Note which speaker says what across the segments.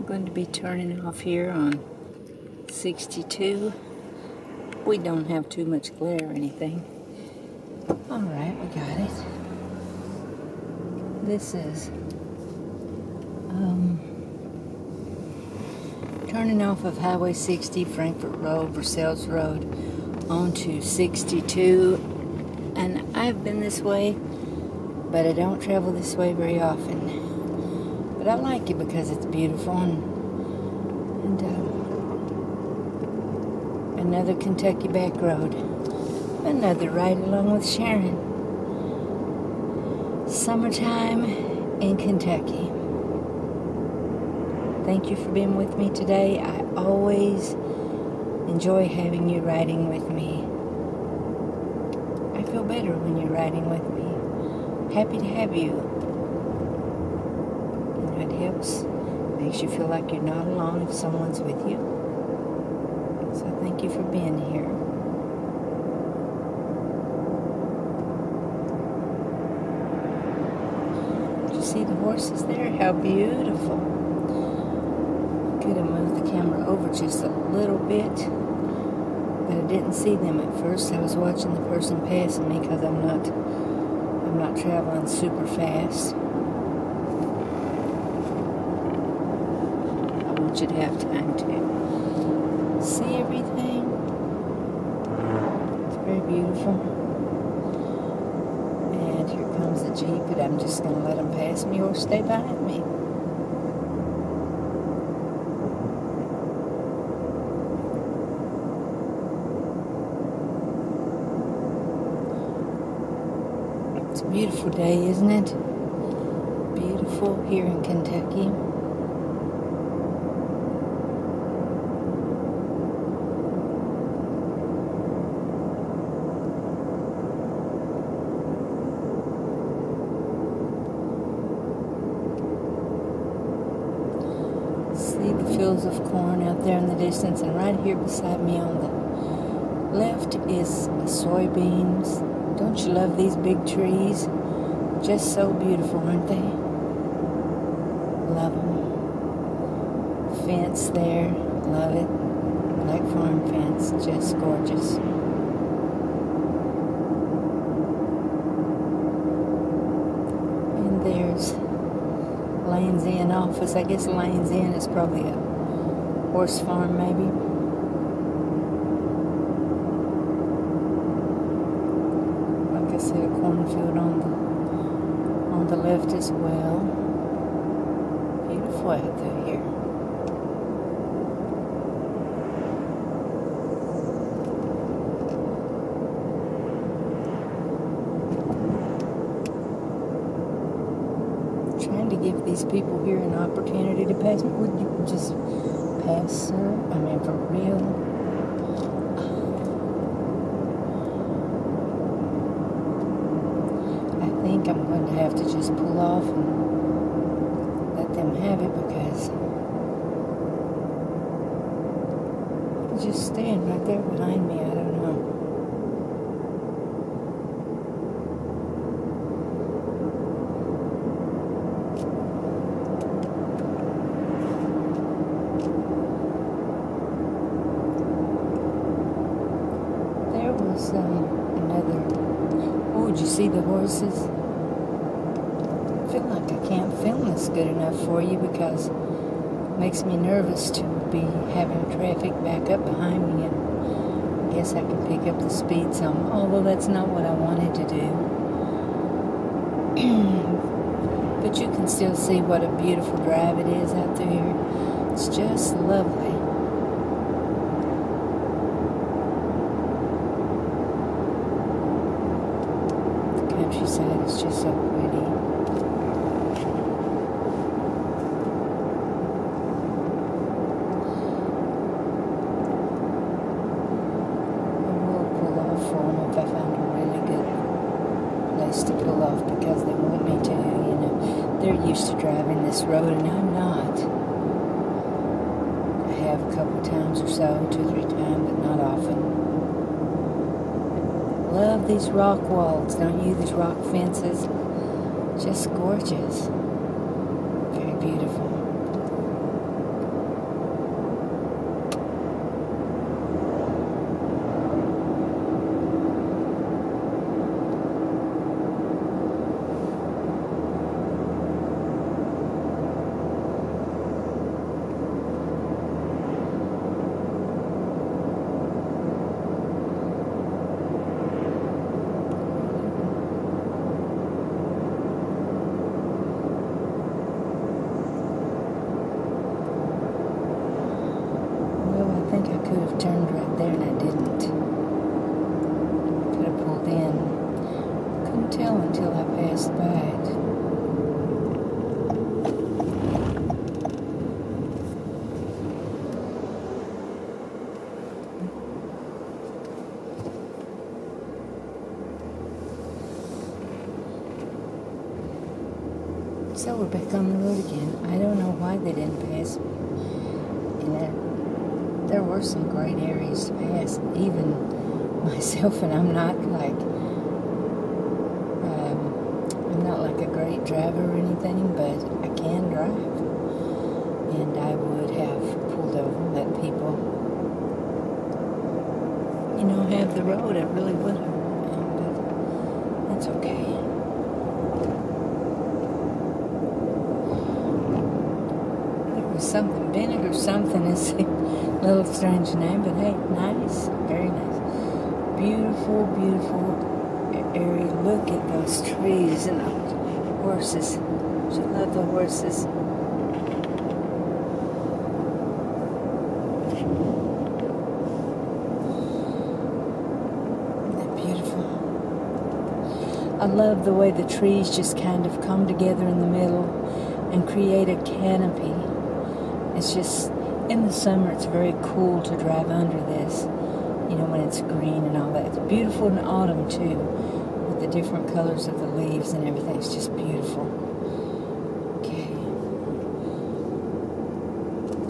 Speaker 1: going to be turning off here on 62. We don't have too much glare or anything. Alright, we got it. This is turning off of Highway 60, Frankfort Road, Versailles Road, onto 62. And I've been this way, but I don't travel this way very often. But I like it because it's beautiful, and another Kentucky Backroad, another ride along with Sharon. Summertime in Kentucky. Thank you for being with me today. I always enjoy having you riding with me. I feel better when you're riding with me. Happy to have you. It helps, makes you feel like you're not alone if someone's with you. So thank you for being here. Did you see the horses there? How beautiful. I could have moved the camera over just a little bit, but I didn't see them at first. I was watching the person passing me because I'm not traveling super fast. Should have time to see everything. It's very beautiful. And here comes the Jeep, but I'm just going to let them pass me or stay behind me. It's a beautiful day, isn't it? Beautiful here in Kentucky. See the fields of corn out there in the distance, and right here beside me on the left is soybeans. Don't you love these big trees? Just so beautiful, aren't they? Love them. Fence there, love it. Black farm fence, just gorgeous. And there's Lane's Inn office. I guess Lane's Inn is probably a horse farm, maybe. Like I said, a cornfield on the left as well. Beautiful out there here. Trying to give these people here an opportunity to pass me. Would you just pass, sir? I mean, for real? I think I'm going to have to just pull off and let them have it, because they're just staying right there behind me. I don't know. Another. Oh, did you see the horses? I feel like I can't film this good enough for you because it makes me nervous to be having traffic back up behind me, and I guess I can pick up the speed some, although that's not what I wanted to do. But you can still see what a beautiful drive it is out there. It's just lovely. Countryside is just so pretty. I will pull off for them if I find a really good place to pull off, because they want me to, you know. They're used to driving this road and I'm not. I have a couple times or so, 2 or 3 times, but not often. Love these rock walls, don't you? These rock fences. Just gorgeous. Very beautiful. tell until I passed by it. So we're back on the road again. I don't know why they didn't pass me. And there were some great areas to pass, even myself, and I'm not like a great driver or anything, but I can drive. And I would have pulled over and let people, have the road. I really would have. But that's okay. Something vinegar something is a little strange name, but hey, nice, very nice, beautiful area. Look at those trees and the horses. I love the horses. They're beautiful. I love the way the trees just kind of come together in the middle and create a canopy. It's just, in the summer, it's very cool to drive under this, when it's green and all that. It's beautiful in autumn, too, with the different colors of the leaves and everything. It's just beautiful. Okay.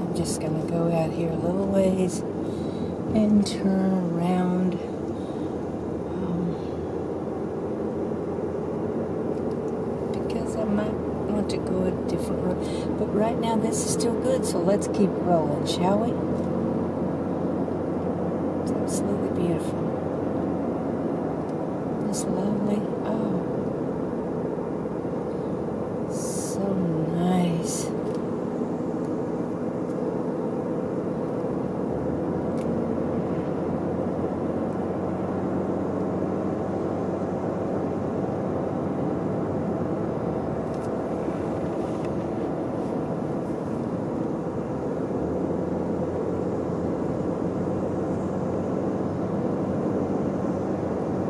Speaker 1: I'm just going to go out here a little ways and turn around. Because I might want to go a different road, but right now this is still good, so let's keep rolling, shall we? It's absolutely beautiful. It's lovely. Oh, so nice.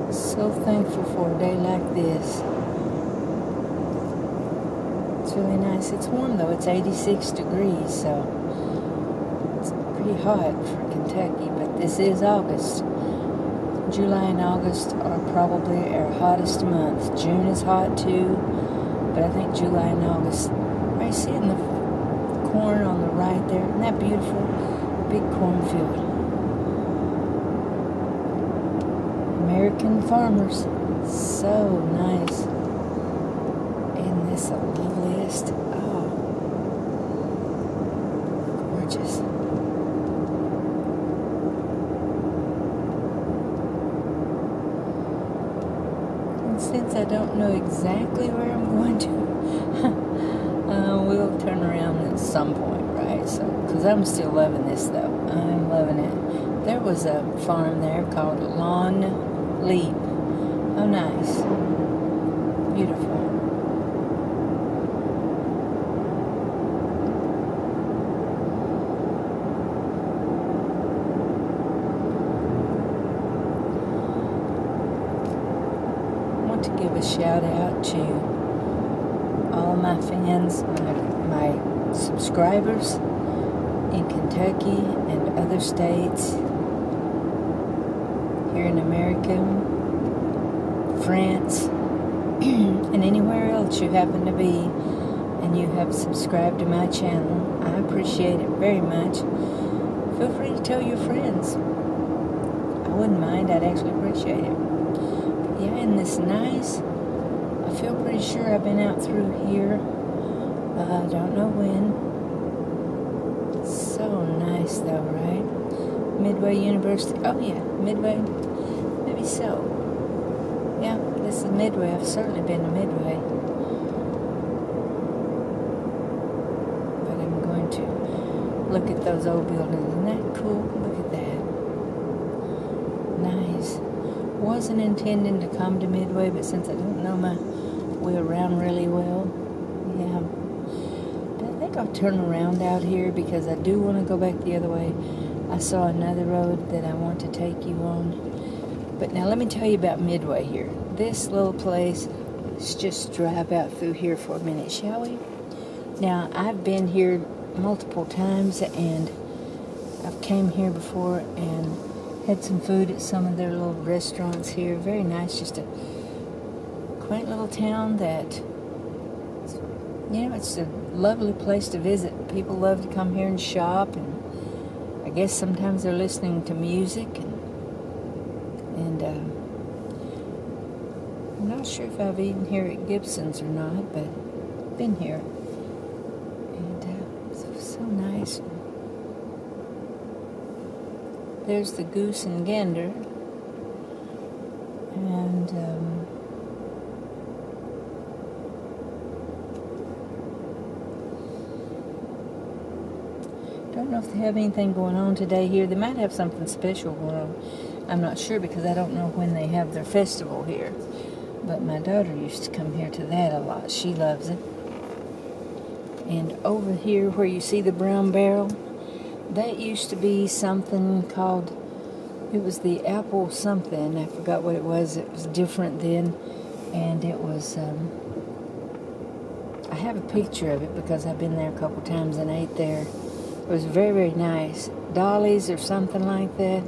Speaker 1: So thankful for a day like this. It's really nice. It's warm though. It's 86 degrees, so it's pretty hot for Kentucky, but this is August. July and August are probably our hottest months. June is hot too, but I think July and August. Right, see in the corn on the right there? Isn't that beautiful? Big cornfield. American farmers, so nice. Isn't this the loveliest? Oh, gorgeous. And since I don't know exactly where I'm going to, we'll turn around at some point, right? So, because I'm still loving this though. I'm loving it. There was a farm there called Lawn Leap. Oh, nice. Beautiful. I want to give a shout out to all my fans, my subscribers in Kentucky and other states, here in America, France, and anywhere else you happen to be, and you have subscribed to my channel. I appreciate it very much. Feel free to tell your friends. I wouldn't mind. I'd actually appreciate it. But yeah, isn't this nice? I feel pretty sure I've been out through here. I don't know when. So nice though, right? Midway University. Oh yeah, Midway. Maybe so. Yeah, this is Midway. I've certainly been to Midway. But I'm going to look at those old buildings. Isn't that cool? Look at that. Nice. Wasn't intending to come to Midway, but since I don't know my way around really well, yeah. But I think I'll turn around out here because I do want to go back the other way. I saw another road that I want to take you on. But now let me tell you about Midway here. this little place. Let's just drive out through here for a minute, shall we? Now, I've been here multiple times, and I've came here before and had some food at some of their little restaurants here. Very nice, just a quaint little town that, you know, it's a lovely place to visit. People love to come here and shop, and I guess sometimes they're listening to music, and I'm not sure if I've eaten here at Gibson's or not, but I've been here, and so nice. There's the Goose and Gander, and don't know if they have anything going on today here. They might have something special going on. I'm not sure because I don't know when they have their festival here. But my daughter used to come here to that a lot. She loves it. And over here where you see the brown barrel, that used to be something called, it was the apple something. I forgot what it was. It was different then. And it was, I have a picture of it because I've been there a couple times and ate there. It was very, very nice. Dolly's or something like that.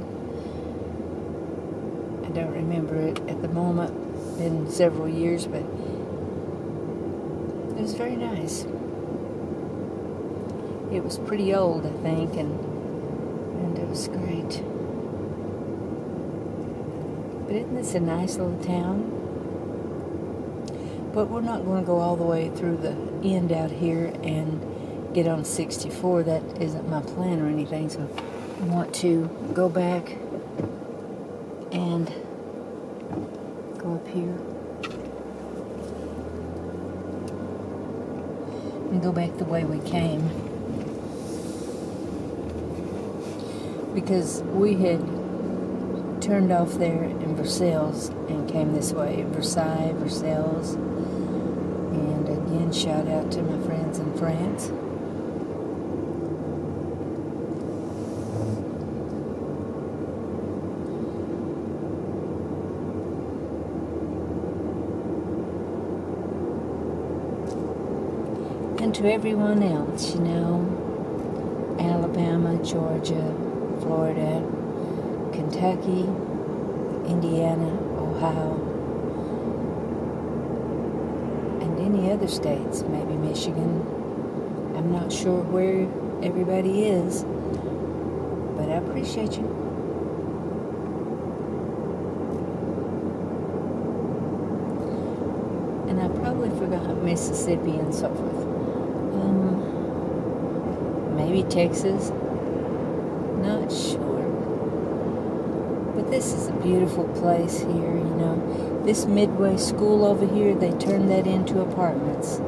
Speaker 1: I don't remember it at the moment. Been several years, but it was very nice. It was pretty old, I think, and it was great. But isn't this a nice little town? But we're not going to go all the way through the end out here and get on 64. That isn't my plan or anything, so I want to go back and go up here and go back the way we came, because we had turned off there in Versailles and came this way. Versailles, and again, shout out to my friends in France. And to everyone else, you know, Alabama, Georgia, Florida, Kentucky, Indiana, Ohio, and any other states, maybe Michigan. I'm not sure where everybody is, but I appreciate you. And I probably forgot Mississippi and so forth. Maybe Texas, not sure. But this is a beautiful place here, you know. This Midway school over here, they turned that into apartments.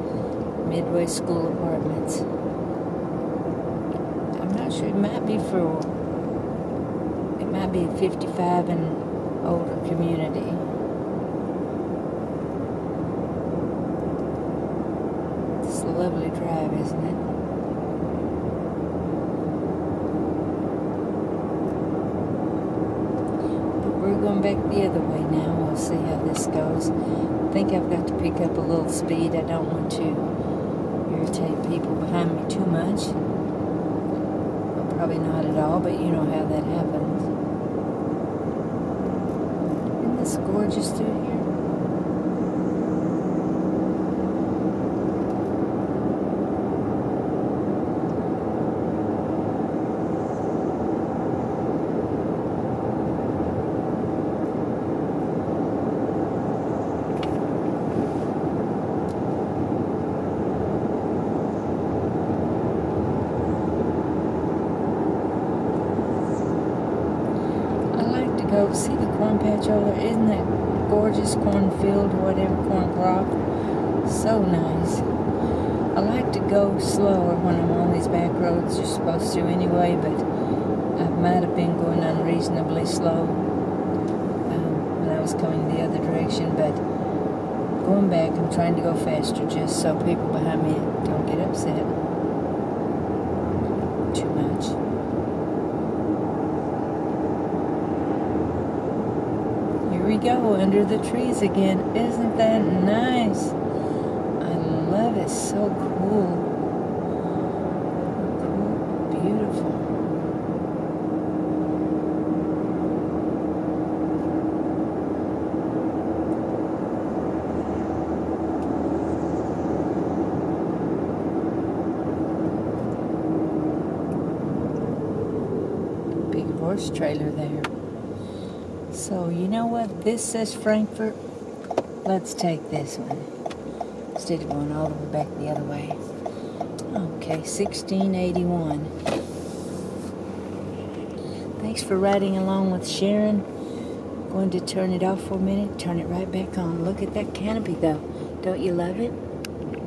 Speaker 1: Midway school apartments. I'm not sure, it might be a 55 and older community. It's a lovely drive, isn't it? Going back the other way now. We'll see how this goes. I think I've got to pick up a little speed. I don't want to irritate people behind me too much. Well, probably not at all, but you know how that happens. Isn't this gorgeous through here? Go see the corn patch over there. Isn't that gorgeous? Cornfield or whatever, corn crop. So nice. I like to go slower when I'm on these back roads. You're supposed to anyway, but I might have been going unreasonably slow when I was coming the other direction, but going back I'm trying to go faster just so people behind me don't get upset too much. Here we go under the trees again. Isn't that nice? I love it. So cool. Cool. Beautiful. Big horse trailer there. So, you know what? This says Frankfurt. Let's take this one instead of going all the way back the other way. Okay, 1681. Thanks for riding along with Sharon. Going to turn it off for a minute, turn it right back on. Look at that canopy, though. Don't you love it?